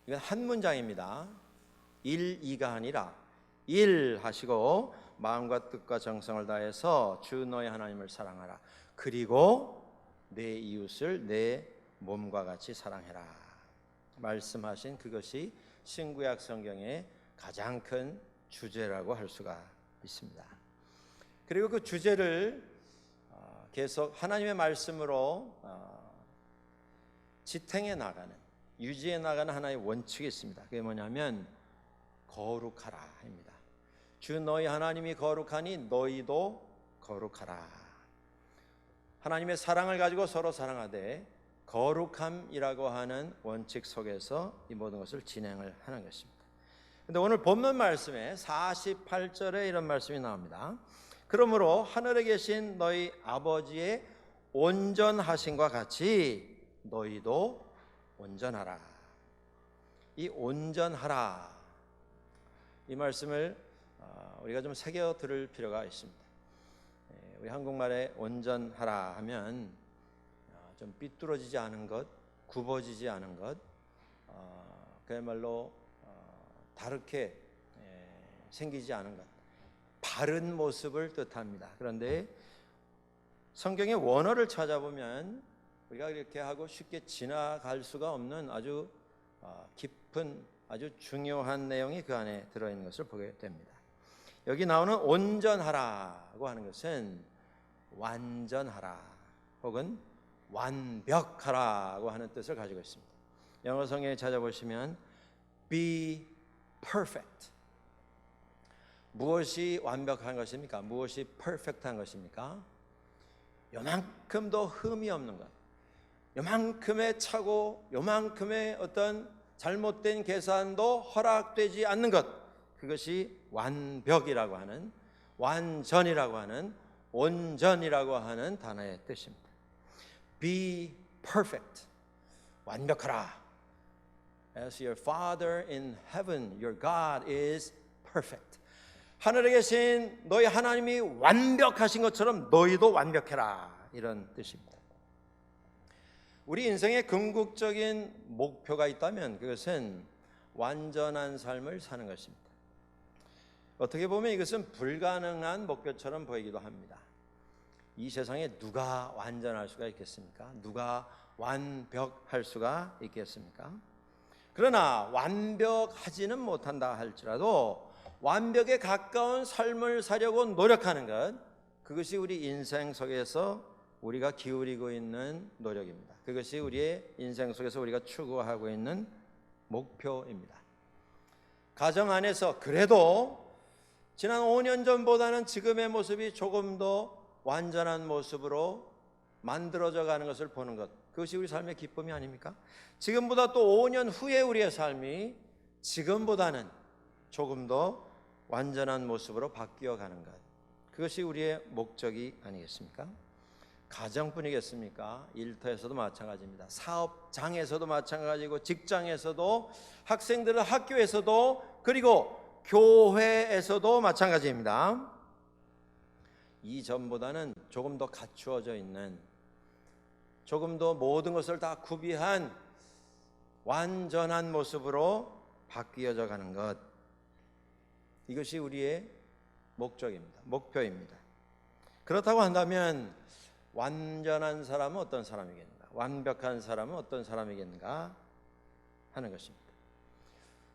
이건 한 문장입니다. 1, 2가 아니라 1 하시고 마음과 뜻과 정성을 다해서 주 너의 하나님을 사랑하라. 그리고 내 이웃을 내 몸과 같이 사랑해라. 말씀하신 그것이 신구약 성경의 가장 큰 주제라고 할 수가 있습니다. 그리고 그 주제를 계속 하나님의 말씀으로 지탱해 나가는, 유지해 나가는 하나의 원칙이 있습니다. 그게 뭐냐면 거룩하라입니다. 주 너희 하나님이 거룩하니 너희도 거룩하라. 하나님의 사랑을 가지고 서로 사랑하되 거룩함이라고 하는 원칙 속에서 이 모든 것을 진행을 하는 것입니다. 그런데 오늘 본문 말씀에 48절에 이런 말씀이 나옵니다. 그러므로 하늘에 계신 너희 아버지의 온전하심과 같이 너희도 온전하라. 이 온전하라, 이 말씀을 우리가 좀 새겨 들을 필요가 있습니다. 우리 한국말에 온전하라 하면 좀 삐뚤어지지 않은 것, 굽어지지 않은 것, 그야말로 다르게 생기지 않은 것, 바른 모습을 뜻합니다. 그런데 성경의 원어를 찾아보면 우리가 이렇게 하고 쉽게 지나갈 수가 없는 아주 깊은, 아주 중요한 내용이 그 안에 들어있는 것을 보게 됩니다. 여기 나오는 온전하라고 하는 것은 완전하라 혹은 완벽하라고 하는 뜻을 가지고 있습니다. 영어 성경에 찾아보시면 be perfect, 무엇이 완벽한 것입니까? 무엇이 퍼펙트한 것입니까? 요만큼도 흠이 없는 것, 요만큼의 착오, 요만큼의 어떤 잘못된 계산도 허락되지 않는 것, 그것이 완벽이라고 하는, 완전이라고 하는, 온전이라고 하는 단어의 뜻입니다. Be perfect, 완벽하라. As your Father in heaven, your God is perfect. 하늘에 계신 너희 하나님이 완벽하신 것처럼 너희도 완벽해라, 이런 뜻입니다. 우리 인생의 궁극적인 목표가 있다면 그것은 완전한 삶을 사는 것입니다. 어떻게 보면 이것은 불가능한 목표처럼 보이기도 합니다. 이 세상에 누가 완전할 수가 있겠습니까? 누가 완벽할 수가 있겠습니까? 그러나 완벽하지는 못한다 할지라도 완벽에 가까운 삶을 사려고 노력하는 것, 그것이 우리 인생 속에서 우리가 기울이고 있는 노력입니다. 그것이 우리의 인생 속에서 우리가 추구하고 있는 목표입니다. 가정 안에서 그래도 지난 5년 전보다는 지금의 모습이 조금 더 완전한 모습으로 만들어져 가는 것을 보는 것, 그것이 우리 삶의 기쁨이 아닙니까? 지금보다 또 5년 후에 우리의 삶이 지금보다는 조금 더 완전한 모습으로 바뀌어 가는 것, 그것이 우리의 목적이 아니겠습니까? 가정뿐이겠습니까? 일터에서도 마찬가지입니다. 사업장에서도 마찬가지고, 직장에서도, 학생들의 학교에서도, 그리고 교회에서도 마찬가지입니다. 이전보다는 조금 더 갖추어져 있는, 조금 더 모든 것을 다 구비한 완전한 모습으로 바뀌어져 가는 것, 이것이 우리의 목적입니다. 목표입니다. 그렇다고 한다면 완전한 사람은 어떤 사람이겠는가? 완벽한 사람은 어떤 사람이겠는가 하는 것입니다.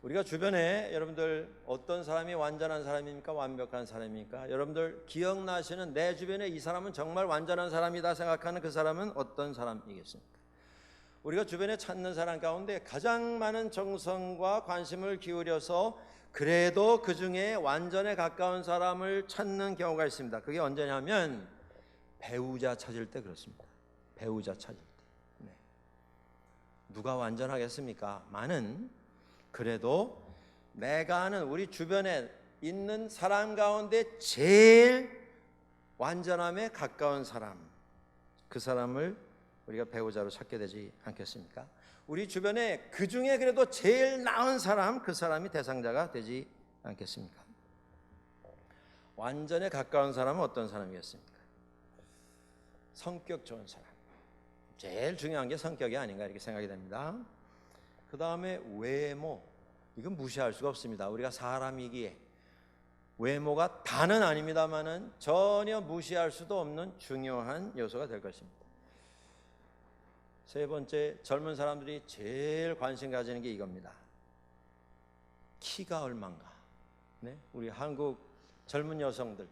우리가 주변에 여러분들 어떤 사람이 완전한 사람입니까? 완벽한 사람입니까? 여러분들 기억나시는 내 주변에 이 사람은 정말 완전한 사람이다 생각하는 그 사람은 어떤 사람이겠습니까? 우리가 주변에 찾는 사람 가운데 가장 많은 정성과 관심을 기울여서 그래도 그 중에 완전에 가까운 사람을 찾는 경우가 있습니다. 그게 언제냐면 배우자 찾을 때 그렇습니다. 배우자 찾을 때. 네. 누가 완전하겠습니까? 많은, 그래도 내가 아는 우리 주변에 있는 사람 가운데 제일 완전함에 가까운 사람, 그 사람을 우리가 배우자로 찾게 되지 않겠습니까? 우리 주변에 그 중에 그래도 제일 나은 사람, 그 사람이 대상자가 되지 않겠습니까? 완전에 가까운 사람은 어떤 사람이겠습니까? 성격 좋은 사람. 제일 중요한 게 성격이 아닌가 이렇게 생각이 됩니다. 그 다음에 외모, 이건 무시할 수가 없습니다. 우리가 사람이기에 외모가 다는 아닙니다만은 전혀 무시할 수도 없는 중요한 요소가 될 것입니다. 세 번째, 젊은 사람들이 제일 관심 가지는 게 이겁니다. 키가 얼마인가? 네? 우리 한국 젊은 여성들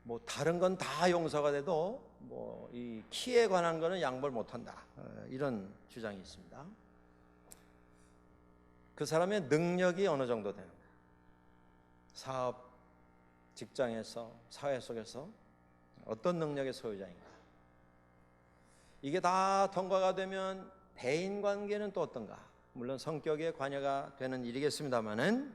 뭐 다른 건 다 용서가 돼도 뭐 이 키에 관한 거는 양보를 못한다, 이런 주장이 있습니다. 그 사람의 능력이 어느 정도 되는가? 사업, 직장에서, 사회 속에서 어떤 능력의 소유자인가? 이게 다 통과가 되면 대인관계는 또 어떤가? 물론 성격에 관여가 되는 일이겠습니다만은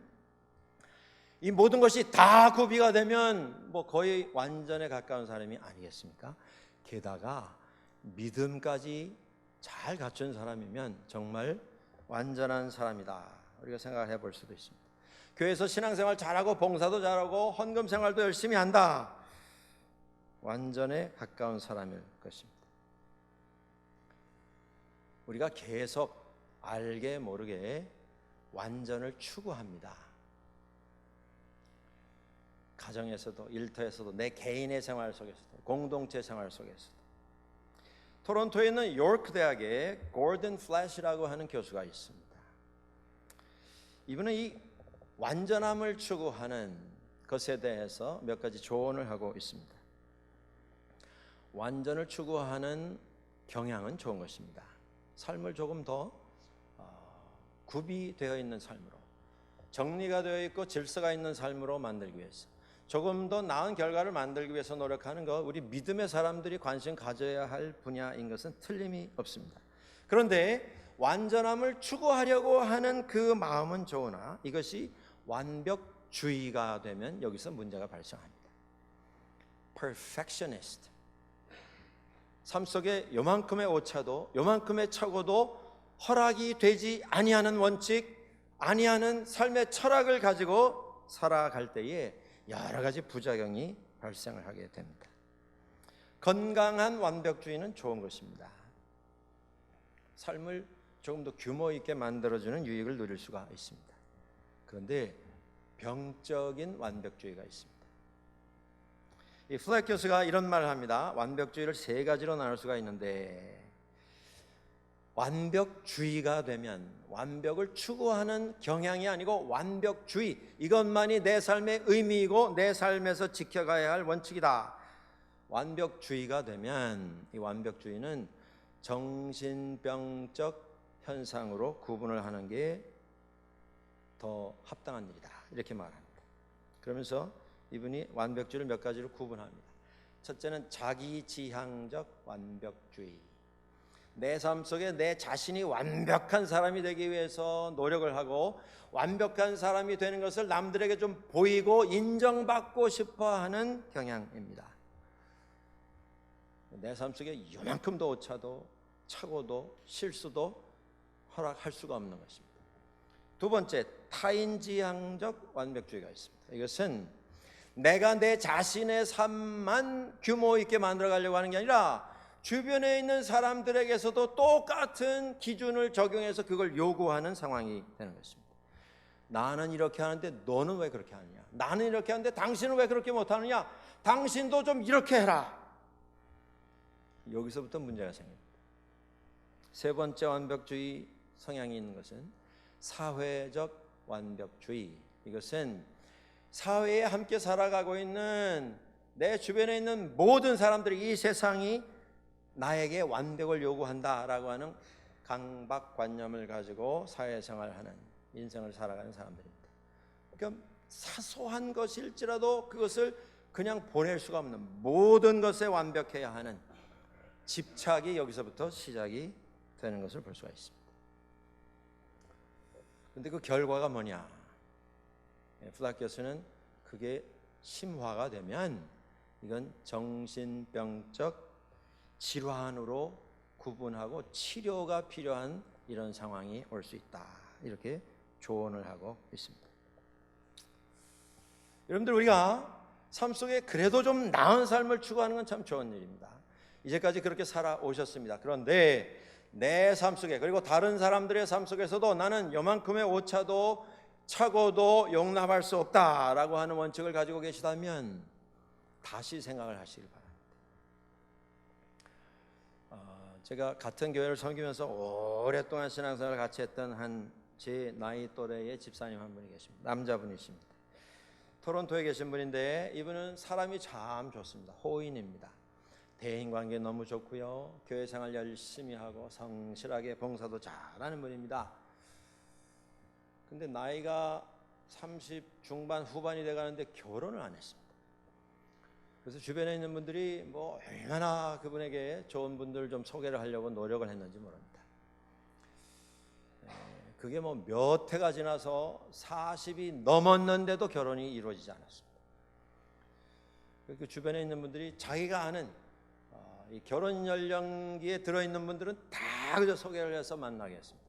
이 모든 것이 다 구비가 되면 뭐 거의 완전에 가까운 사람이 아니겠습니까? 게다가 믿음까지 잘 갖춘 사람이면 정말 완전한 사람이다, 우리가 생각을 해볼 수도 있습니다. 교회에서 신앙생활 잘하고 봉사도 잘하고 헌금 생활도 열심히 한다, 완전에 가까운 사람일 것입니다. 우리가 계속 알게 모르게 완전을 추구합니다. 가정에서도, 일터에서도, 내 개인의 생활 속에서도, 공동체 생활 속에서도. 토론토에 있는 요크 대학에 고든 플래시라고 하는 교수가 있습니다. 이분은 이 완전함을 추구하는 것에 대해서 몇 가지 조언을 하고 있습니다. 완전을 추구하는 경향은 좋은 것입니다. 삶을 조금 더 구비되어 있는 삶으로, 정리가 되어 있고 질서가 있는 삶으로 만들기 위해서, 조금 더 나은 결과를 만들기 위해서 노력하는 것, 우리 믿음의 사람들이 관심 가져야 할 분야인 것은 틀림이 없습니다. 그런데 완전함을 추구하려고 하는 그 마음은 좋으나 이것이 완벽주의가 되면 여기서 문제가 발생합니다. Perfectionist, 삶 속에 요만큼의 오차도, 요만큼의 착오도 허락이 되지 아니하는 원칙, 아니하는 삶의 철학을 가지고 살아갈 때에 여러 가지 부작용이 발생을 하게 됩니다. 건강한 완벽주의는 좋은 것입니다. 삶을 조금 더 규모 있게 만들어주는 유익을 누릴 수가 있습니다. 그런데 병적인 완벽주의가 있습니다. 이 플렉 교수가 이런 말을 합니다. 완벽주의를 세 가지로 나눌 수가 있는데, 완벽주의가 되면 완벽을 추구하는 경향이 아니고 완벽주의, 이것만이 내 삶의 의미이고 내 삶에서 지켜가야 할 원칙이다. 완벽주의가 되면 이 완벽주의는 정신병적 현상으로 구분을 하는 게 더 합당한 일이다, 이렇게 말합니다. 그러면서 이분이 완벽주의를 몇 가지로 구분합니다. 첫째는 자기지향적 완벽주의. 내 삶 속에 내 자신이 완벽한 사람이 되기 위해서 노력을 하고 완벽한 사람이 되는 것을 남들에게 좀 보이고 인정받고 싶어하는 경향입니다. 내 삶 속에 요만큼도 오차도 착오도 실수도 허락할 수가 없는 것입니다. 두 번째, 타인지향적 완벽주의가 있습니다. 이것은 내가 내 자신의 삶만 규모 있게 만들어 가려고 하는 게 아니라 주변에 있는 사람들에게서도 똑같은 기준을 적용해서 그걸 요구하는 상황이 되는 것입니다. 나는 이렇게 하는데 너는 왜 그렇게 하느냐? 나는 이렇게 하는데 당신은 왜 그렇게 못하느냐? 당신도 좀 이렇게 해라. 여기서부터 문제가 생깁니다. 세 번째 완벽주의 성향이 있는 것은 사회적 완벽주의. 이것은 사회에 함께 살아가고 있는 내 주변에 있는 모든 사람들이, 이 세상이 나에게 완벽을 요구한다라고 하는 강박관념을 가지고 사회생활하는, 인생을 살아가는 사람들입니다. 그러니까 사소한 것일지라도 그것을 그냥 보낼 수가 없는, 모든 것에 완벽해야 하는 집착이 여기서부터 시작이 되는 것을 볼 수가 있습니다. 그런데 그 결과가 뭐냐? 플락 교수는 그게 심화가 되면 이건 정신병적 질환으로 구분하고 치료가 필요한 이런 상황이 올 수 있다, 이렇게 조언을 하고 있습니다. 여러분들, 우리가 삶 속에 그래도 좀 나은 삶을 추구하는 건 참 좋은 일입니다. 이제까지 그렇게 살아오셨습니다. 그런데 내 삶 속에 그리고 다른 사람들의 삶 속에서도 나는 요만큼의 오차도 착오도 용납할 수 없다라고 하는 원칙을 가지고 계시다면 다시 생각을 하시길 바랍니다. 제가 같은 교회를 섬기면서 오랫동안 신앙생활을 같이 했던 제 나이 또래의 집사님 한 분이 계십니다. 남자분이십니다. 토론토에 계신 분인데 이분은 사람이 참 좋습니다. 호인입니다. 대인관계 너무 좋고요. 교회 생활 열심히 하고 성실하게 봉사도 잘하는 분입니다. 근데 나이가 30 중반 후반이 돼가는데 결혼을 안 했습니다. 그래서 주변에 있는 분들이 뭐 얼마나 그분에게 좋은 분들 좀 소개를 하려고 노력을 했는지 모릅니다. 그게 뭐 몇 해가 지나서 40이 넘었는데도 결혼이 이루어지지 않았습니다. 그 주변에 있는 분들이 자기가 아는 이 결혼 연령기에 들어있는 분들은 다 그저 소개를 해서 만나게 했습니다.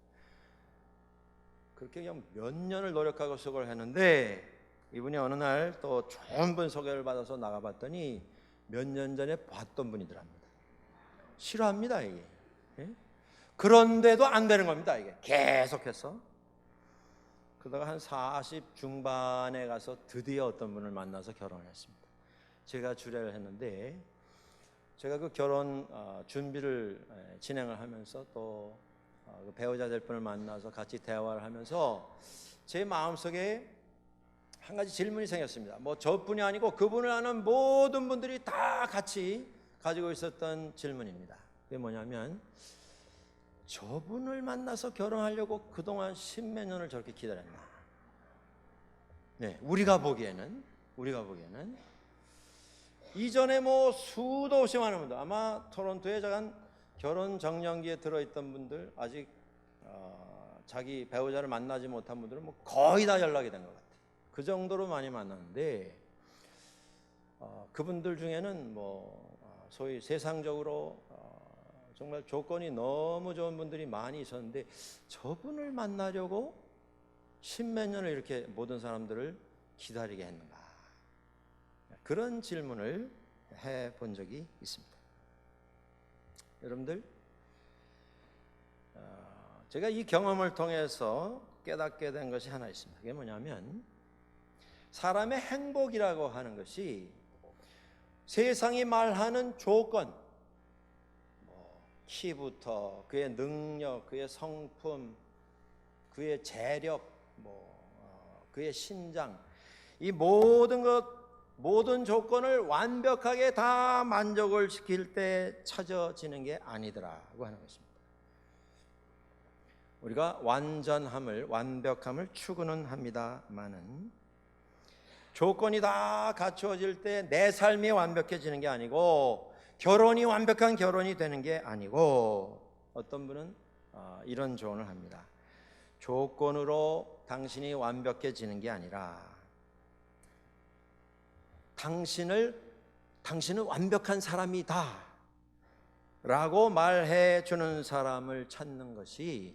그렇게 그냥 몇 년을 노력하고 수고를 했는데 이분이 어느 날 또 좋은 분 소개를 받아서 나가봤더니 몇 년 전에 봤던 분이더랍니다. 싫어합니다 이게. 그런데도 안 되는 겁니다 이게. 계속해서 그러다가 한 40 중반에 가서 드디어 어떤 분을 만나서 결혼을 했습니다. 제가 주례를 했는데 제가 그 결혼 준비를 진행을 하면서 또 그 배우자 될 분을 만나서 같이 대화를 하면서 제 마음속에 한 가지 질문이 생겼습니다. 뭐 저뿐이 아니고 그분을 아는 모든 분들이 다 같이 가지고 있었던 질문입니다. 그게 뭐냐면 저분을 만나서 결혼하려고 그동안 10몇 년을 저렇게 기다렸나? 네, 우리가 보기에는 이전에 뭐 수도 없이 많은 분들, 아마 토론토에 잠깐 결혼 정년기에 들어있던 분들, 아직 자기 배우자를 만나지 못한 분들은 뭐 거의 다 연락이 된 것 같아요. 그 정도로 많이 만났는데 그분들 중에는 뭐 소위 세상적으로 정말 조건이 너무 좋은 분들이 많이 있었는데 저분을 만나려고 십몇 년을 이렇게 모든 사람들을 기다리게 했는가? 그런 질문을 해본 적이 있습니다. 여러분들, 제가 이 경험을 통해서 깨닫게 된 것이 하나 있습니다. 그게 뭐냐면 사람의 행복이라고 하는 것이 세상이 말하는 조건, 키부터 그의 능력, 그의 성품, 그의 재력, 그의 신장, 이 모든 조건을 완벽하게 다 만족을 시킬 때 찾아지는 게 아니더라고 하는 것입니다. 우리가 완벽함을 추구는 합니다만은 조건이 다 갖추어질 때 내 삶이 완벽해지는 게 아니고 결혼이 완벽한 결혼이 되는 게 아니고 어떤 분은 이런 조언을 합니다. 조건으로 당신이 완벽해지는 게 아니라 당신은 완벽한 사람이다 라고 말해 주는 사람을 찾는 것이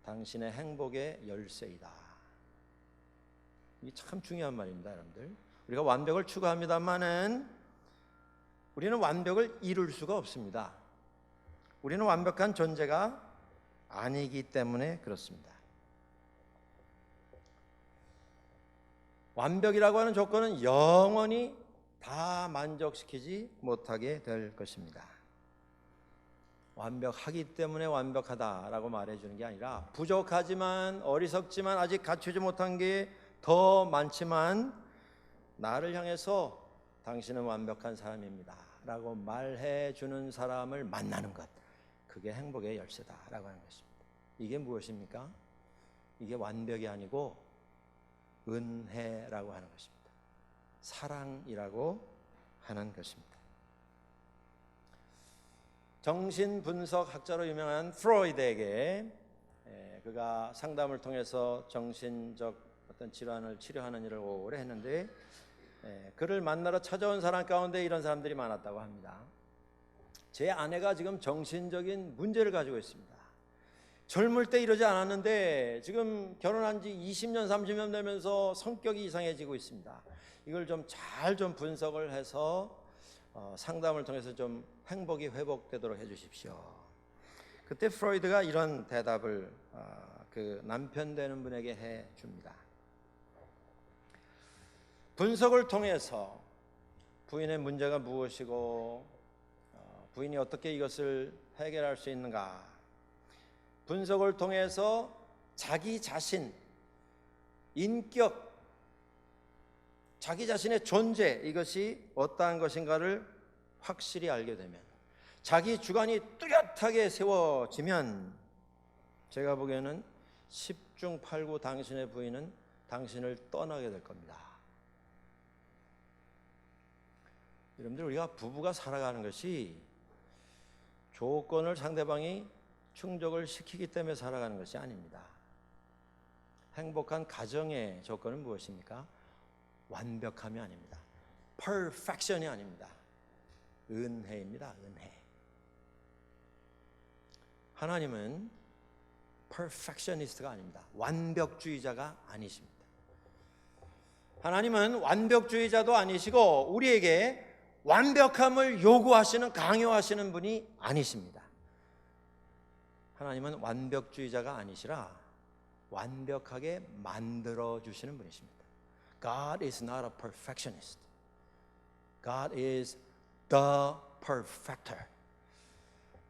당신의 행복의 열쇠이다. 이게 참 중요한 말입니다, 여러분들. 우리가 완벽을 추구합니다만은 우리는 완벽을 이룰 수가 없습니다. 우리는 완벽한 존재가 아니기 때문에 그렇습니다. 완벽이라고 하는 조건은 영원히 다 만족시키지 못하게 될 것입니다. 완벽하기 때문에 완벽하다라고 말해주는 게 아니라 부족하지만 어리석지만 아직 갖추지 못한 게 더 많지만 나를 향해서 당신은 완벽한 사람입니다 라고 말해주는 사람을 만나는 것, 그게 행복의 열쇠다라고 하는 것입니다. 이게 무엇입니까? 이게 완벽이 아니고 은혜라고 하는 것입니다. 사랑이라고 하는 것입니다. 정신분석학자로 유명한 프로이드에게 그가 상담을 통해서 정신적 어떤 질환을 치료하는 일을 오래 했는데 그를 만나러 찾아온 사람 가운데 이런 사람들이 많았다고 합니다. 제 아내가 지금 정신적인 문제를 가지고 있습니다. 젊을 때 이러지 않았는데 지금 결혼한 지 20년 30년 되면서 성격이 이상해지고 있습니다. 이걸 좀 잘 분석을 해서 상담을 통해서 좀 행복이 회복되도록 해 주십시오. 그때 프로이드가 이런 대답을 그 남편 되는 분에게 해 줍니다. 분석을 통해서 부인의 문제가 무엇이고 부인이 어떻게 이것을 해결할 수 있는가, 분석을 통해서 자기 자신, 인격, 자기 자신의 존재, 이것이 어떠한 것인가를 확실히 알게 되면, 자기 주관이 뚜렷하게 세워지면 제가 보기에는 10중 8구 당신의 부인은 당신을 떠나게 될 겁니다. 여러분들, 우리가 부부가 살아가는 것이 조건을 상대방이 충족을 시키기 때문에 살아가는 것이 아닙니다. 행복한 가정의 조건은 무엇입니까? 완벽함이 아닙니다. perfection이 아닙니다. 은혜입니다. 은혜. 하나님은 perfectionist가 아닙니다. 완벽주의자가 아니십니다. 하나님은 완벽주의자도 아니시고 우리에게 완벽함을 요구하시는, 강요하시는 분이 아니십니다. 하나님은 완벽주의자가 아니시라 완벽하게 만들어주시는 분이십니다. God is not a perfectionist. God is the perfecter.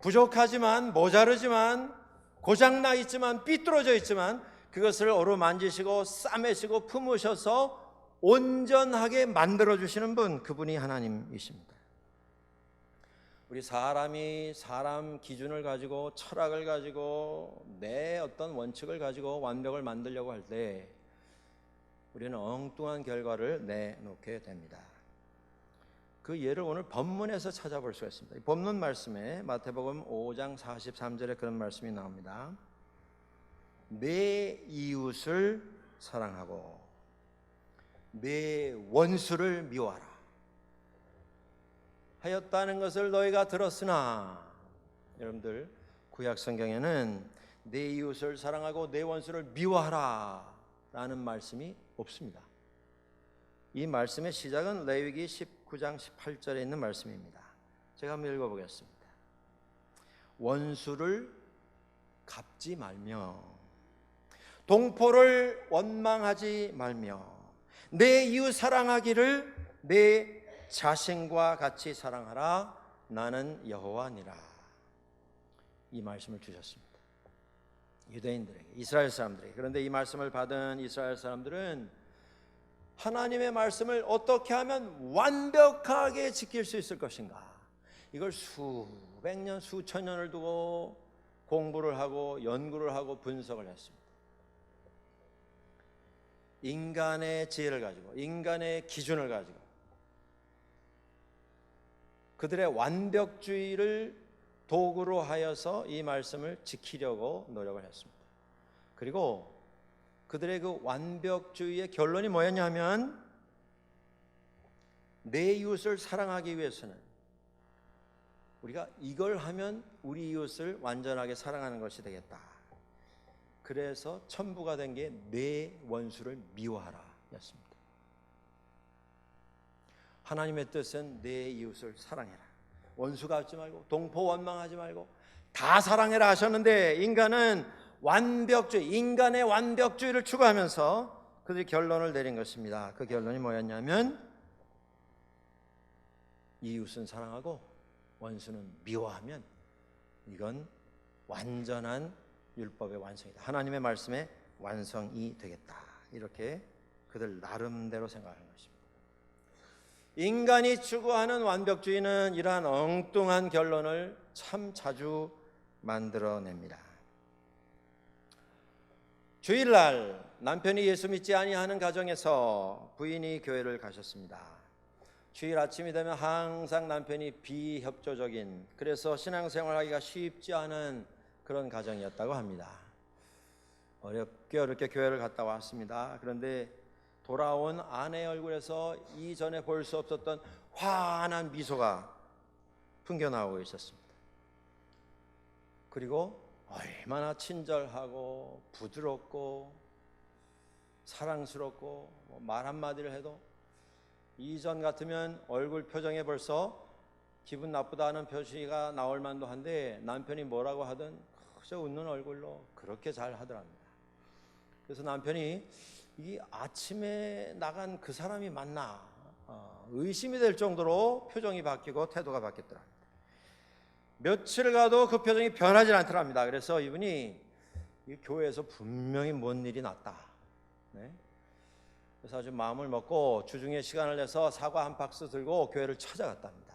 부족하지만, 모자르지만, 고장나 있지만, 삐뚤어져 있지만 그것을 어루만지시고 싸매시고 품으셔서 온전하게 만들어주시는 분, 그분이 하나님이십니다. 우리 사람이 사람 기준을 가지고, 철학을 가지고, 내 어떤 원칙을 가지고 완벽을 만들려고 할 때 우리는 엉뚱한 결과를 내놓게 됩니다. 그 예를 오늘 본문에서 찾아볼 수가 있습니다. 본문 말씀에 마태복음 5장 43절에 그런 말씀이 나옵니다. 내 이웃을 사랑하고 내 원수를 미워하라 하였다는 것을 너희가 들었으나, 여러분들, 구약 성경에는 내 이웃을 사랑하고 내 원수를 미워하라 라는 말씀이 없습니다. 이 말씀의 시작은 레위기 19장 18절에 있는 말씀입니다. 제가 한번 읽어보겠습니다. 원수를 갚지 말며 동포를 원망하지 말며 내 이웃 사랑하기를 내 자신과 같이 사랑하라. 나는 여호와니라. 이 말씀을 주셨습니다. 유대인들에게, 이스라엘 사람들에게. 그런데 이 말씀을 받은 이스라엘 사람들은 하나님의 말씀을 어떻게 하면 완벽하게 지킬 수 있을 것인가, 이걸 수백 년, 수천 년을 두고 공부를 하고 연구를 하고 분석을 했습니다. 인간의 지혜를 가지고, 인간의 기준을 가지고 그들의 완벽주의를 도구로 하여서 이 말씀을 지키려고 노력을 했습니다. 그리고 그들의 그 완벽주의의 결론이 뭐였냐면, 내 이웃을 사랑하기 위해서는 우리가 이걸 하면 우리 이웃을 완전하게 사랑하는 것이 되겠다. 그래서 첨부가 된 게 내 원수를 미워하라 였습니다. 하나님의 뜻은 내 이웃을 사랑해라, 원수 갚지 말고 동포 원망하지 말고 다 사랑해라 하셨는데, 인간은 완벽주의, 인간의 완벽주의를 추구하면서 그들이 결론을 내린 것입니다. 그 결론이 뭐였냐면, 이웃은 사랑하고 원수는 미워하면 이건 완전한 율법의 완성이다, 하나님의 말씀의 완성이 되겠다. 이렇게 그들 나름대로 생각하는 것입니다. 인간이 추구하는 완벽주의는 이러한 엉뚱한 결론을 참 자주 만들어냅니다. 주일날 남편이 예수 믿지 아니하는 가정에서 부인이 교회를 가셨습니다. 주일 아침이 되면 항상 남편이 비협조적인, 그래서 신앙생활하기가 쉽지 않은 그런 가정이었다고 합니다. 어렵게 교회를 갔다 왔습니다. 그런데 돌아온 아내 얼굴에서 이전에 볼 수 없었던 환한 미소가 풍겨나오고 있었습니다. 그리고 얼마나 친절하고 부드럽고 사랑스럽고 말 한마디를 해도, 이전 같으면 얼굴 표정에 벌써 기분 나쁘다는 표시가 나올 만도 한데 남편이 뭐라고 하든 그저 웃는 얼굴로 그렇게 잘 하더랍니다. 그래서 남편이 이 아침에 나간 그 사람이 맞나 의심이 될 정도로 표정이 바뀌고 태도가 바뀌었더랍니다. 며칠 가도 그 표정이 변하지 않더랍니다. 그래서 이분이 이 교회에서 분명히 뭔 일이 났다. 네? 그래서 아주 마음을 먹고 주중에 시간을 내서 사과 한 박스 들고 교회를 찾아갔답니다.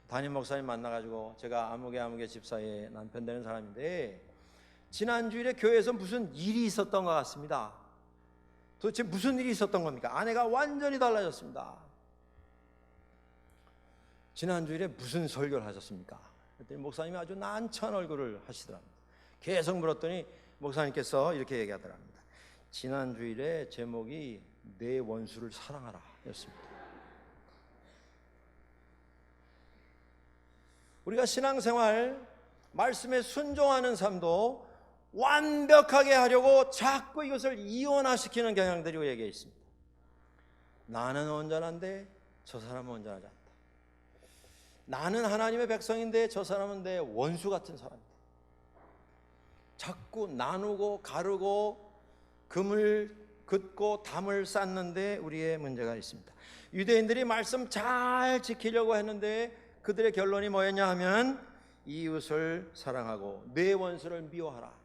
담임 목사님 만나가지고 제가 아무개 집사의 남편 되는 사람인데 지난 주일에 교회에서 무슨 일이 있었던 것 같습니다. 도대체 무슨 일이 있었던 겁니까? 아내가 완전히 달라졌습니다. 지난 주일에 무슨 설교를 하셨습니까? 그랬더니 목사님이 아주 난처한 얼굴을 하시더랍니다. 계속 물었더니 목사님께서 이렇게 얘기하더랍니다. 지난 주일에 제목이 내 원수를 사랑하라 였습니다. 우리가 신앙생활 말씀에 순종하는 삶도 완벽하게 하려고 자꾸 이것을 이원화시키는 경향들이 우리에게 있습니다. 나는 온전한데 저 사람은 온전하지 않다. 나는 하나님의 백성인데 저 사람은 내 원수 같은 사람이다. 자꾸 나누고 가르고 금을 긋고 담을 쌓는데 우리의 문제가 있습니다. 유대인들이 말씀 잘 지키려고 했는데 그들의 결론이 뭐였냐 하면 이웃을 사랑하고 내 원수를 미워하라.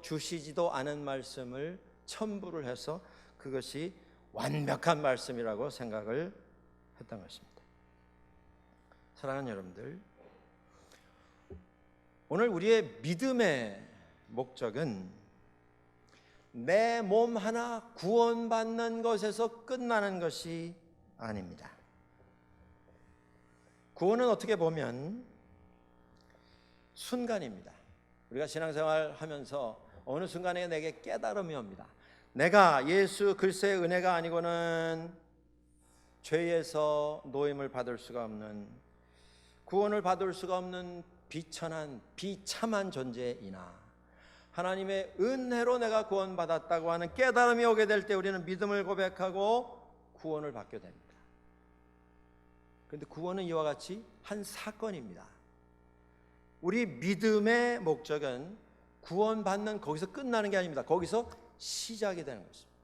주시지도 않은 말씀을 첨부를 해서 그것이 완벽한 말씀이라고 생각을 했던 것입니다. 사랑하는 여러분들, 오늘 우리의 믿음의 목적은 내 몸 하나 구원받는 것에서 끝나는 것이 아닙니다. 구원은 어떻게 보면 순간입니다. 우리가 신앙생활 하면서 어느 순간에 내게 깨달음이 옵니다. 내가 예수 그리스도의 은혜가 아니고는 죄에서 노임을 받을 수가 없는, 구원을 받을 수가 없는 비천한 비참한 존재이나 하나님의 은혜로 내가 구원받았다고 하는 깨달음이 오게 될 때 우리는 믿음을 고백하고 구원을 받게 됩니다. 그런데 구원은 이와 같이 한 사건입니다. 우리 믿음의 목적은 구원받는 거기서 끝나는 게 아닙니다. 거기서 시작이 되는 것입니다.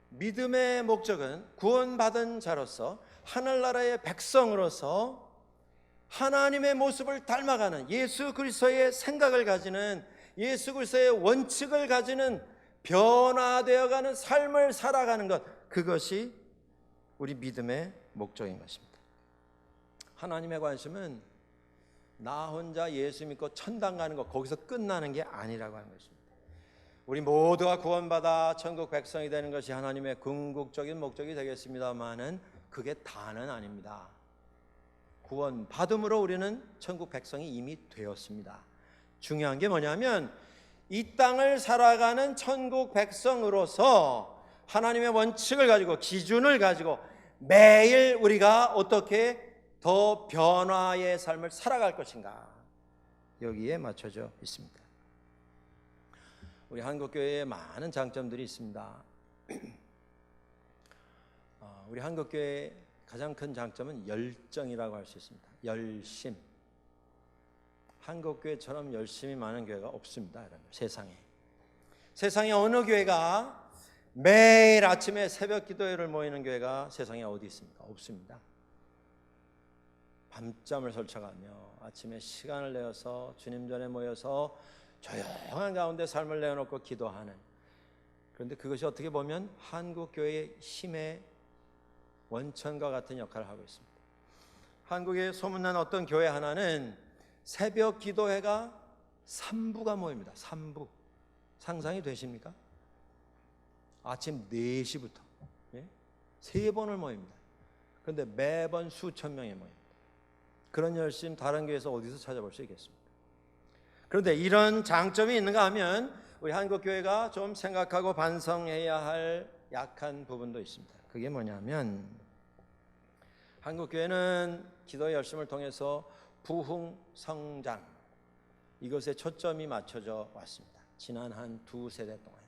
믿음의 목적은 구원받은 자로서 하늘나라의 백성으로서 하나님의 모습을 닮아가는 예수 그리스도의 생각을 가지는 예수 그리스도의 원칙을 가지는 변화되어가는 삶을 살아가는 것, 그것이 우리 믿음의 목적인 것입니다. 하나님의 관심은 나 혼자 예수 믿고 천당 가는 것, 거기서 끝나는 게 아니라고 하는 것입니다. 우리 모두가 구원받아 천국 백성이 되는 것이 하나님의 궁극적인 목적이 되겠습니다마는 그게 다는 아닙니다. 구원받음으로 우리는 천국 백성이 이미 되었습니다. 중요한 게 뭐냐면 이 땅을 살아가는 천국 백성으로서 하나님의 원칙을 가지고 기준을 가지고 매일 우리가 어떻게 더 변화의 삶을 살아갈 것인가, 여기에 맞춰져 있습니다. 우리 한국교회에 많은 장점들이 있습니다. 우리 한국교회의 가장 큰 장점은 열정이라고 할 수 있습니다. 열심. 한국교회처럼 열심히 많은 교회가 없습니다, 여러분. 세상에 어느 교회가 매일 아침에 새벽 기도회를 모이는 교회가 세상에 어디 있습니까? 없습니다. 밤잠을 설쳐가며 아침에 시간을 내어서 주님 전에 모여서 조용한 가운데 삶을 내어놓고 기도하는, 그런데 그것이 어떻게 보면 한국교회의 힘의 원천과 같은 역할을 하고 있습니다. 한국에 소문난 어떤 교회 하나는 새벽 기도회가 3부가 모입니다. 3부. 상상이 되십니까? 아침 4시부터 3번을 모입니다. 그런데 매번 수천 명이 모입니다. 그런 열심 다른 교회에서 어디서 찾아볼 수 있겠습니까? 그런데 이런 장점이 있는가 하면 우리 한국교회가 좀 생각하고 반성해야 할 약한 부분도 있습니다. 그게 뭐냐면 한국교회는 기도의 열심을 통해서 부흥성장, 이것에 초점이 맞춰져 왔습니다. 지난 한 2세대 동안.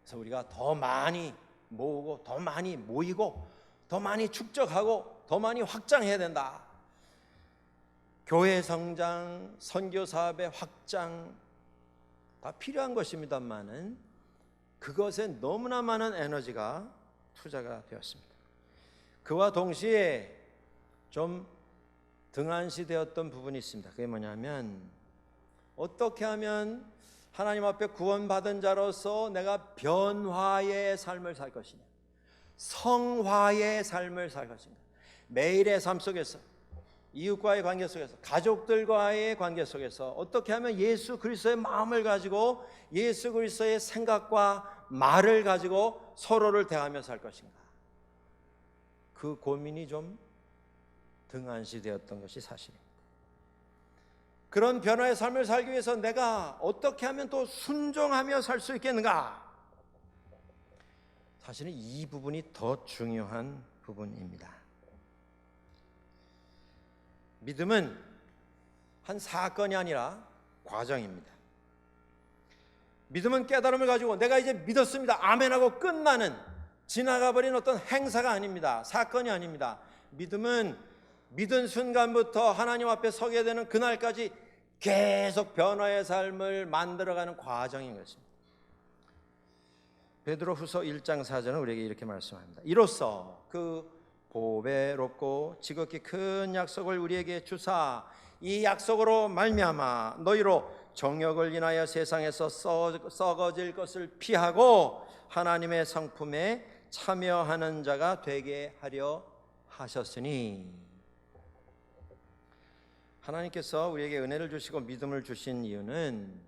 그래서 우리가 더 많이 모으고 더 많이 모이고 더 많이 축적하고 더 많이 확장해야 된다. 교회 성장, 선교 사업의 확장 다 필요한 것입니다만은 그것에 너무나 많은 에너지가 투자가 되었습니다. 그와 동시에 좀 등한시되었던 부분이 있습니다. 그게 뭐냐면 어떻게 하면 하나님 앞에 구원받은 자로서 내가 변화의 삶을 살 것이냐, 성화의 삶을 살 것인가. 매일의 삶 속에서, 이웃과의 관계 속에서, 가족들과의 관계 속에서 어떻게 하면 예수 그리스도의 마음을 가지고 예수 그리스도의 생각과 말을 가지고 서로를 대하며 살 것인가. 그 고민이 좀 등한시되었던 것이 사실입니다. 그런 변화의 삶을 살기 위해서 내가 어떻게 하면 또 순종하며 살 수 있겠는가? 사실은 이 부분이 더 중요한 부분입니다. 믿음은 한 사건이 아니라 과정입니다. 믿음은 깨달음을 가지고 내가 이제 믿었습니다, 아멘하고 끝나는 지나가 버린 어떤 행사가 아닙니다. 사건이 아닙니다. 믿음은 믿은 순간부터 하나님 앞에 서게 되는 그날까지 계속 변화의 삶을 만들어가는 과정인 것입니다. 베드로후서 1장 4절은 우리에게 이렇게 말씀합니다. 이로써 그 보배롭고 지극히 큰 약속을 우리에게 주사 이 약속으로 말미암아 너희로 정욕을 인하여 세상에서 썩어질 것을 피하고 하나님의 성품에 참여하는 자가 되게 하려 하셨으니. 하나님께서 우리에게 은혜를 주시고 믿음을 주신 이유는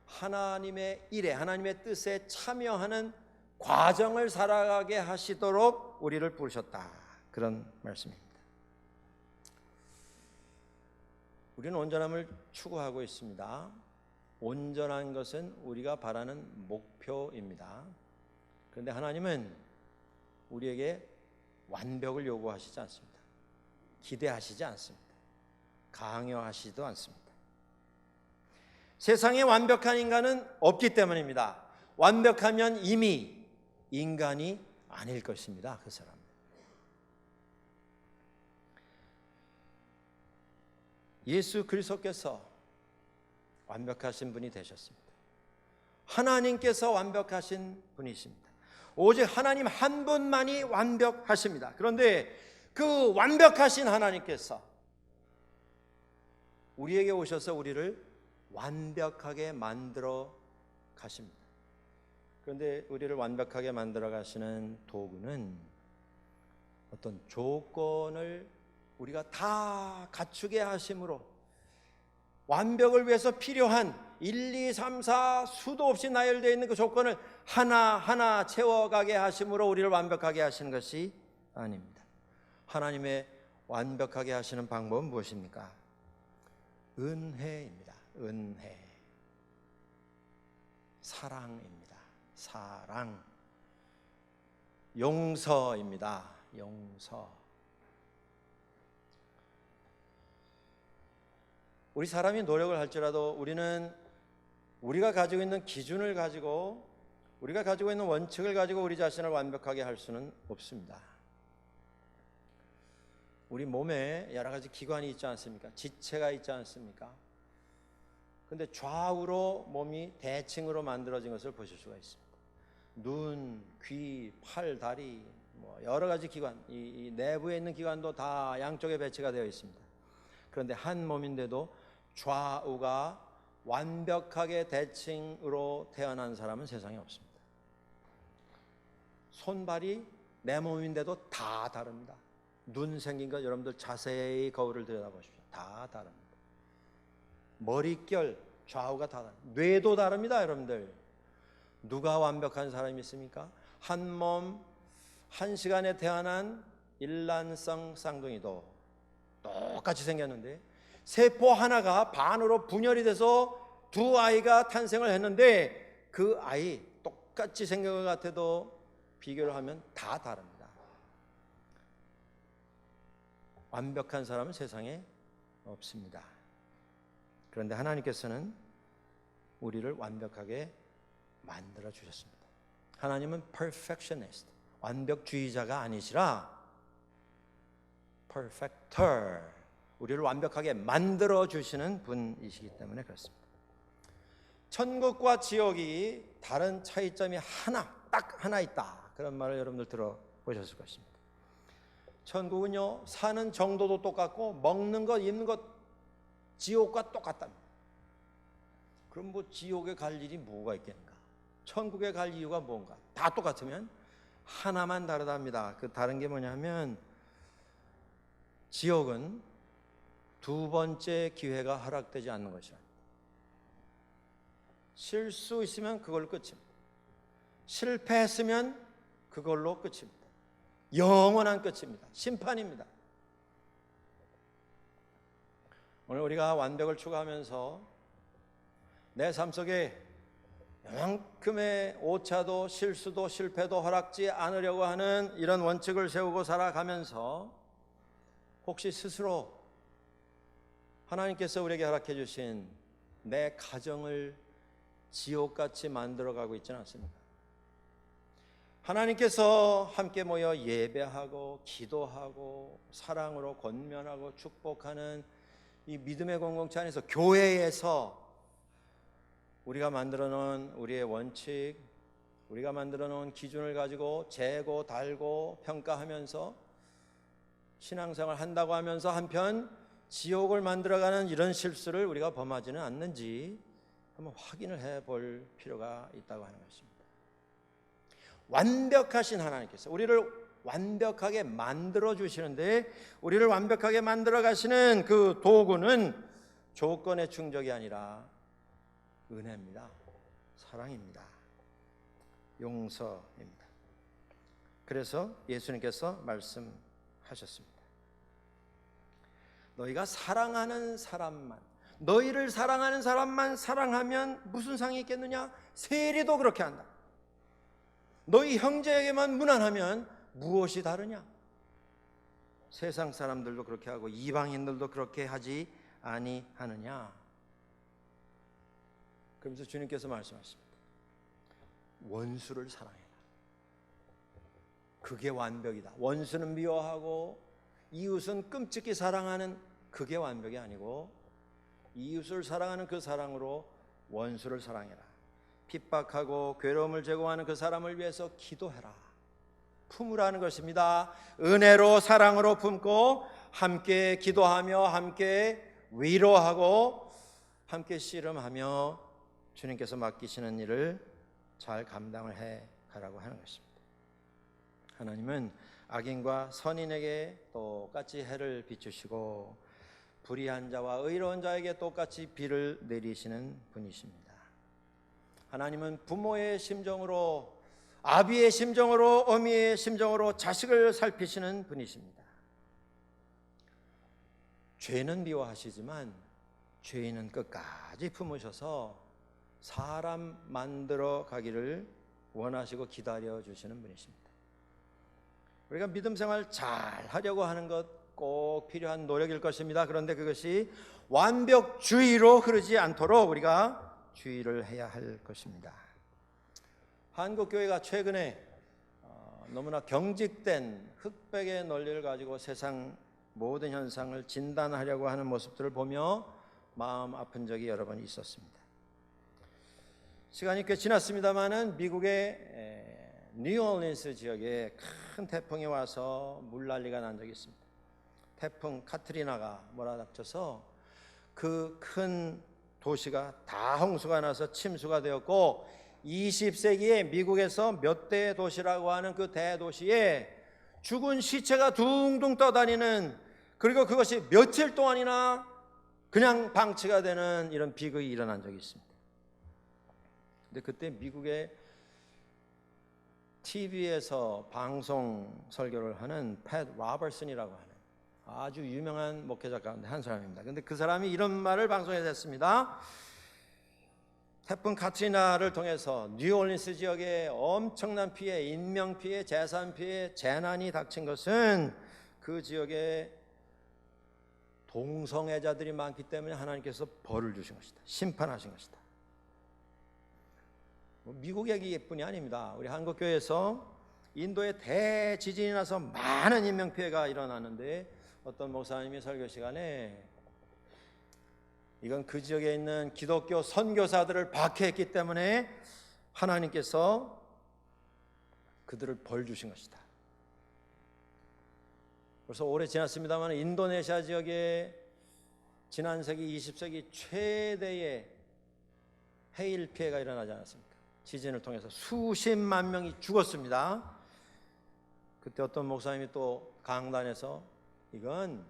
하나님의 일에, 하나님의 뜻에 참여하는 과정을 살아가게 하시도록 우리를 부르셨다, 그런 말씀입니다. 우리는 온전함을 추구하고 있습니다. 온전한 것은 우리가 바라는 목표입니다. 그런데 하나님은 우리에게 완벽을 요구하시지 않습니다. 기대하시지 않습니다. 강요하시지도 않습니다. 세상에 완벽한 인간은 없기 때문입니다. 완벽하면 이미 인간이 아닐 것입니다. 그 사람. 예수 그리스도께서 완벽하신 분이 되셨습니다. 하나님께서 완벽하신 분이십니다. 오직 하나님 한 분만이 완벽하십니다. 그런데 그 완벽하신 하나님께서 우리에게 오셔서 우리를 완벽하게 만들어 가십니다. 그런데 우리를 완벽하게 만들어 가시는 도구는 어떤 조건을 우리가 다 갖추게 하심으로 완벽을 위해서 필요한 1, 2, 3, 4 수도 없이 나열되어 있는 그 조건을 하나하나 채워가게 하심으로 우리를 완벽하게 하시는 것이 아닙니다. 하나님의 완벽하게 하시는 방법은 무엇입니까? 은혜입니다. 은혜. 사랑입니다. 사랑. 용서입니다. 용서. 우리 사람이 노력을 할지라도 우리는 우리가 가지고 있는 기준을 가지고, 우리가 가지고 있는 원칙을 가지고 우리 자신을 완벽하게 할 수는 없습니다. 우리 몸에 여러 가지 기관이 있지 않습니까? 지체가 있지 않습니까? 그런데 좌우로 몸이 대칭으로 만들어진 것을 보실 수가 있습니다. 눈, 귀, 팔, 다리, 여러 가지 기관, 이 내부에 있는 기관도 다 양쪽에 배치가 되어 있습니다. 그런데 한 몸인데도 좌우가 완벽하게 대칭으로 태어난 사람은 세상에 없습니다. 손발이 내 몸인데도 다 다릅니다. 눈 생긴 것 여러분들 자세히 거울을 들여다보십시오. 다 다릅니다. 머릿결 좌우가 다 다릅니다. 뇌도 다릅니다. 여러분들 누가 완벽한 사람이 있습니까? 한 몸, 한 시간에 태어난 일란성 쌍둥이도 똑같이 생겼는데 세포 하나가 반으로 분열이 돼서 두 아이가 탄생을 했는데 그 아이 똑같이 생긴 것 같아도 비교를 하면 다 다릅니다. 완벽한 사람은 세상에 없습니다. 그런데 하나님께서는 우리를 완벽하게 만들어 주셨습니다. 하나님은 perfectionist, 완벽주의자가 아니시라 perfecter, 우리를 완벽하게 만들어 주시는 분이시기 때문에 그렇습니다. 천국과 지옥이 다른 차이점이 딱 하나 있다. 그런 말을 여러분들 들어보셨을 것입니다. 천국은요, 사는 정도도 똑같고 먹는 것, 입는 것 지옥과 똑같답니다. 그럼 뭐 지옥에 갈 일이 뭐가 있겠는가? 천국에 갈 이유가 뭔가? 다 똑같으면 하나만 다르답니다. 그 다른 게 뭐냐면 지옥은 두 번째 기회가 허락되지 않는 것이라. 실수 있으면 그걸로 끝입니다. 실패했으면 그걸로 끝입니다. 영원한 끝입니다. 심판입니다. 오늘 우리가 완벽을 추구하면서 내 삶 속에 이만큼의 오차도 실수도 실패도 허락지 않으려고 하는 이런 원칙을 세우고 살아가면서 혹시 스스로 하나님께서 우리에게 허락해 주신 내 가정을 지옥같이 만들어가고 있지는 않습니까? 하나님께서 함께 모여 예배하고 기도하고 사랑으로 권면하고 축복하는 이 믿음의 공동체 안에서, 교회에서 우리가 만들어 놓은 우리의 원칙, 우리가 만들어 놓은 기준을 가지고 재고 달고 평가하면서 신앙생활 한다고 하면서 한편 지옥을 만들어가는 이런 실수를 우리가 범하지는 않는지 한번 확인을 해볼 필요가 있다고 하는 것입니다. 완벽하신 하나님께서 우리를 완벽하게 만들어 주시는데, 우리를 완벽하게 만들어 가시는 그 도구는 조건의 충족이 아니라 은혜입니다. 사랑입니다. 용서입니다. 그래서 예수님께서 말씀하셨습니다. 너희가 사랑하는 사람만, 너희를 사랑하는 사람만 사랑하면 무슨 상이 있겠느냐? 세리도 그렇게 한다. 너희 형제에게만 무난하면 무엇이 다르냐? 세상 사람들도 그렇게 하고 이방인들도 그렇게 하지 아니하느냐? 그러면서 주님께서 말씀하십니다. 원수를 사랑해라. 그게 완벽이다. 원수는 미워하고 이웃은 끔찍히 사랑하는 그게 완벽이 아니고, 이웃을 사랑하는 그 사랑으로 원수를 사랑해라. 핍박하고 괴로움을 제공하는 그 사람을 위해서 기도해라. 품으라는 것입니다. 은혜로 사랑으로 품고 함께 기도하며 함께 위로하고 함께 씨름하며 주님께서 맡기시는 일을 잘 감당을 해 가라고 하는 것입니다. 하나님은 악인과 선인에게 똑같이 해를 비추시고 불의한 자와 의로운 자에게 똑같이 비를 내리시는 분이십니다. 하나님은 부모의 심정으로, 아비의 심정으로, 어미의 심정으로 자식을 살피시는 분이십니다. 죄는 미워하시지만 죄인은 끝까지 품으셔서 사람 만들어 가기를 원하시고 기다려 주시는 분이십니다. 우리가 믿음 생활 잘 하려고 하는 것 꼭 필요한 노력일 것입니다. 그런데 그것이 완벽주의로 흐르지 않도록 우리가 주의를 해야 할 것입니다. 한국교회가 최근에 너무나 경직된 흑백의 논리를 가지고 세상 모든 현상을 진단하려고 하는 모습들을 보며 마음 아픈 적이 여러 번 있었습니다. 시간이 꽤 지났습니다마는 미국의 뉴올리언스 지역에 큰 태풍이 와서 물난리가 난 적이 있습니다. 태풍 카트리나가 몰아닥쳐서 그 큰 도시가 다 홍수가 나서 침수가 되었고, 20세기에 미국에서 몇 대 도시라고 하는 그 대도시에 죽은 시체가 둥둥 떠다니는, 그리고 그것이 며칠 동안이나 그냥 방치가 되는 이런 비극이 일어난 적이 있습니다. 근데 그때 미국의 TV에서 방송 설교를 하는 팻 로버슨이라고 하는 아주 유명한 목회자 가운데 한 사람입니다. 그런데 그 사람이 이런 말을 방송에서 했습니다. 태풍 카트리나를 통해서 뉴올리언스 지역에 엄청난 피해, 인명 피해, 재산 피해, 재난이 닥친 것은 그 지역에 동성애자들이 많기 때문에 하나님께서 벌을 주신 것이다. 심판하신 것이다. 미국 얘기뿐이 아닙니다. 우리 한국교회에서 인도에 대지진이 나서 많은 인명피해가 일어나는데 어떤 목사님이 설교 시간에 이건 그 지역에 있는 기독교 선교사들을 박해했기 때문에 하나님께서 그들을 벌 주신 것이다. 벌써 오래 지났습니다만 인도네시아 지역에 지난 세기 20세기 최대의 해일 피해가 일어나지 않았습니까? 지진을 통해서 수십만 명이 죽었습니다. 그때 어떤 목사님이 또 강단에서 이건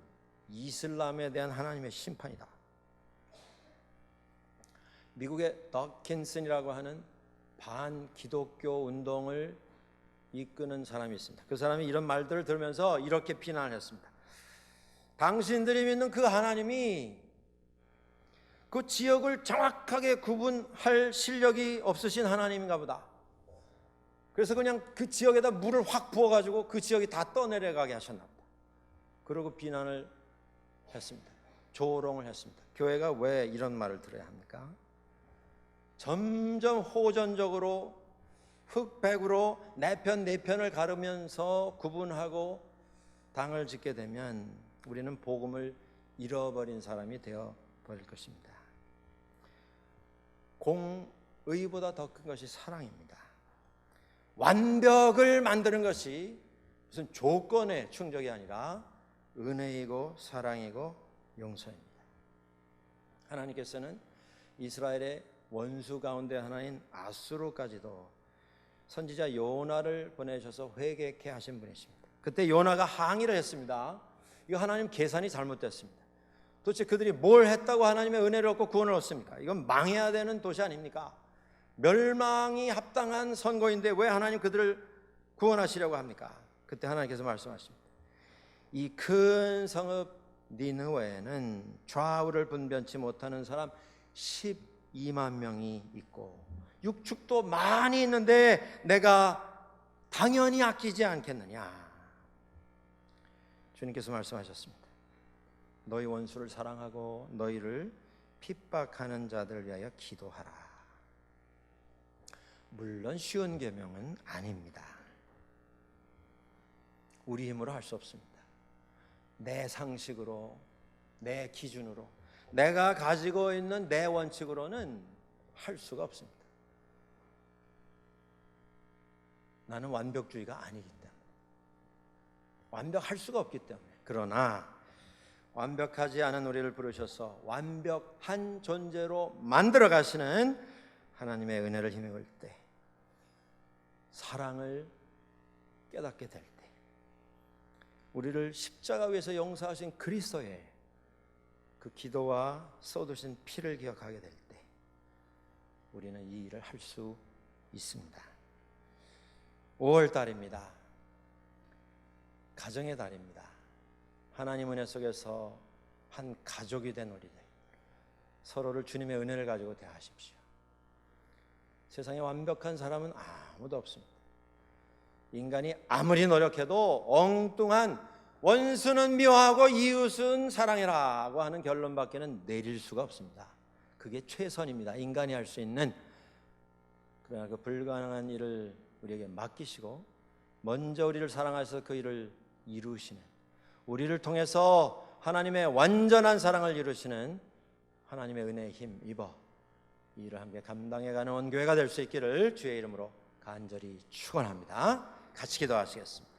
이슬람에 대한 하나님의 심판이다. 미국의 더킨슨이라고 하는 반기독교 운동을 이끄는 사람이 있습니다. 그 사람이 이런 말들을 들으면서 이렇게 비난을 했습니다. 당신들이 믿는 그 하나님이 그 지역을 정확하게 구분할 실력이 없으신 하나님인가 보다. 그래서 그냥 그 지역에다 물을 확 부어가지고 그 지역이 다 떠내려가게 하셨나 보다. 그러고 비난을 했습니다. 조롱을 했습니다. 교회가 왜 이런 말을 들어야 합니까? 점점 호전적으로 흑백으로 내 편을 가르면서 구분하고 당을 짓게 되면 우리는 복음을 잃어버린 사람이 되어 버릴 것입니다. 공의보다 더 큰 것이 사랑입니다. 완벽을 만드는 것이 무슨 조건의 충족이 아니라 은혜이고 사랑이고 용서입니다. 하나님께서는 이스라엘의 원수 가운데 하나인 아수르까지도 선지자 요나를 보내셔서 회개케 하신 분이십니다. 그때 요나가 항의를 했습니다. 이거 하나님 계산이 잘못됐습니다. 도대체 그들이 뭘 했다고 하나님의 은혜를 얻고 구원을 얻습니까? 이건 망해야 되는 도시 아닙니까? 멸망이 합당한 선거인데 왜 하나님 그들을 구원하시려고 합니까? 그때 하나님께서 말씀하십니다. 이 큰 성읍 니느웨에는 좌우를 분변치 못하는 사람 12만 명이 있고 육축도 많이 있는데 내가 당연히 아끼지 않겠느냐. 주님께서 말씀하셨습니다. 너희 원수를 사랑하고 너희를 핍박하는 자들을 위하여 기도하라. 물론 쉬운 계명은 아닙니다. 우리 힘으로 할 수 없습니다. 내 상식으로, 내 기준으로, 내가 가지고 있는 내 원칙으로는 할 수가 없습니다. 나는 완벽주의가 아니기 때문에, 완벽할 수가 없기 때문에. 그러나 완벽하지 않은 우리를 부르셔서 완벽한 존재로 만들어 가시는 하나님의 은혜를 힘입을 때, 사랑을 깨닫게 될 때, 우리를 십자가 위에서 용서하신 그리스도의 그 기도와 쏟으신 피를 기억하게 될 때 우리는 이 일을 할 수 있습니다. 5월 달입니다. 가정의 달입니다. 하나님 은혜 속에서 한 가족이 된 우리들, 서로를 주님의 은혜를 가지고 대하십시오. 세상에 완벽한 사람은 아무도 없습니다. 인간이 아무리 노력해도 엉뚱한 원수는 미워하고 이웃은 사랑해라고 하는 결론밖에는 내릴 수가 없습니다. 그게 최선입니다. 인간이 할 수 있는. 그러나 그 불가능한 일을 우리에게 맡기시고 먼저 우리를 사랑하셔서 그 일을 이루시는, 우리를 통해서 하나님의 완전한 사랑을 이루시는 하나님의 은혜에 힘입어 이 일을 함께 감당해가는 원교회가 될 수 있기를 주의 이름으로 간절히 축원합니다. 같이 기도하시겠습니다.